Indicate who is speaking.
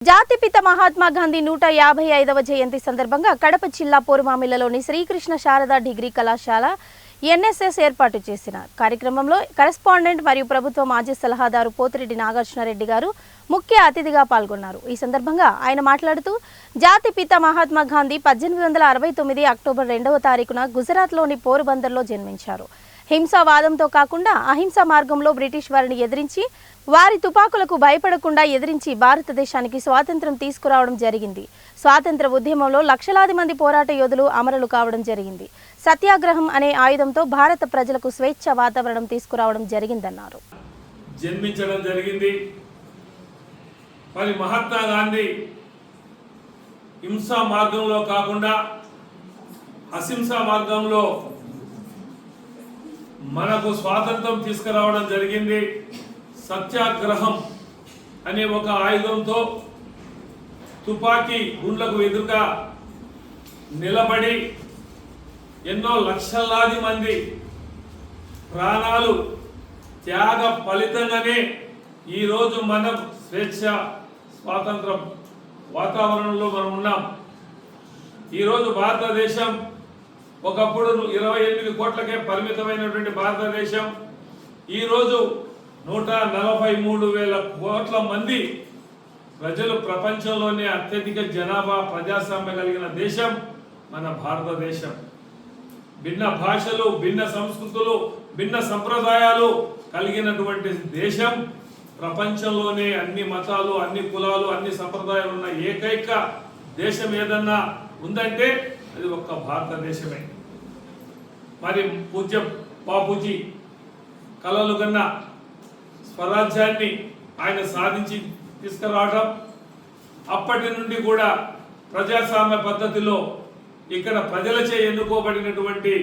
Speaker 1: జాతిపిత మహాత్మా గాంధీ 155వ జయంతి సందర్భంగా కడప జిల్లా పోరుమామిళ్లలోని శ్రీకృష్ణ శారదా డిగ్రీ కళాశాల ఎన్ఎస్ఎస్ ఏర్పాటు చేసిన కార్యక్రమంలో కరెస్పాండెంట్ మరియు ప్రభుత్వ మాజీ సలహాదారు పోతిరెడ్డి నాగార్జునరెడ్డి గారు ముఖ్య అతిథిగా పాల్గొన్నారు। ఈ సందర్భంగా ఆయన మాట్లాడుతూ జాతిపిత మహాత్మా గాంధీ 1869 అక్టోబర్ 2వ తారీఖున గుజరాత్లోని పోర్బందర్లో జన్మించారు। హింసావాదంతో కాకుండా అహింసా మార్గంలో బ్రిటిష్ వారిని ఎదిరించి వారి తుపాకులకు భయపడకుండా ఎదిరించి భారతదేశానికి స్వాతంత్ర్యం తీసుకురావడం జరిగింది। స్వాతంత్ర ఉద్యమంలో లక్షలాది మంది పోరాట యోధులు అమరులు కావడం జరిగింది। సత్యాగ్రహం అనే ఆయుధంతో భారత ప్రజలకు స్వేచ్ఛ వాతావరణం తీసుకురావడం జరిగిందన్నారు।
Speaker 2: జన్మించడం జరిగింది। మరి మహాత్మా గాంధీ హింసా మార్గంలో కాకుండా అహింసా మార్గంలో మనకు స్వాతంత్రం తీసుకురావడం జరిగింది। సత్యాగ్రహం అనే ఒక ఆయుధంతో తుపాకీ గుండ్లకు ఎదురుగా నిలబడి ఎన్నో లక్షలాది మంది ప్రాణాలు త్యాగ ఫలితంగానే ఈరోజు మనం స్వేచ్ఛ స్వాతంత్ర వాతావరణంలో మనం ఉన్నాం। ఈరోజు భారతదేశం ఒకప్పుడు 28 కోట్లకే పరిమితమైనటువంటి భారతదేశం ఈరోజు 143,000 కోట్ల మంది ప్రజలు ప్రపంచంలోనే అత్యధిక జనాభా ప్రజాస్వామ్యం కలిగిన దేశం మన భారతదేశం। భిన్న భాషలు, భిన్న సంస్కృతులు, భిన్న సంప్రదాయాలు కలిగినటువంటి దేశం। ప్రపంచంలోనే అన్ని మతాలు, అన్ని కులాలు, అన్ని సంప్రదాయాలు ఉన్న ఏకైక దేశం ఏదన్నా ఉందంటే అది ఒక్క భారతదేశమే। మరి పూజ్య బాపూజీ కలలు కన్నా స్వరాజ్యాన్ని ఆయన సాధించి తీసుకురావడం, అప్పటి నుండి కూడా ప్రజాస్వామ్య పద్ధతిలో ఇక్కడ ప్రజలచే ఎన్నుకోబడినటువంటి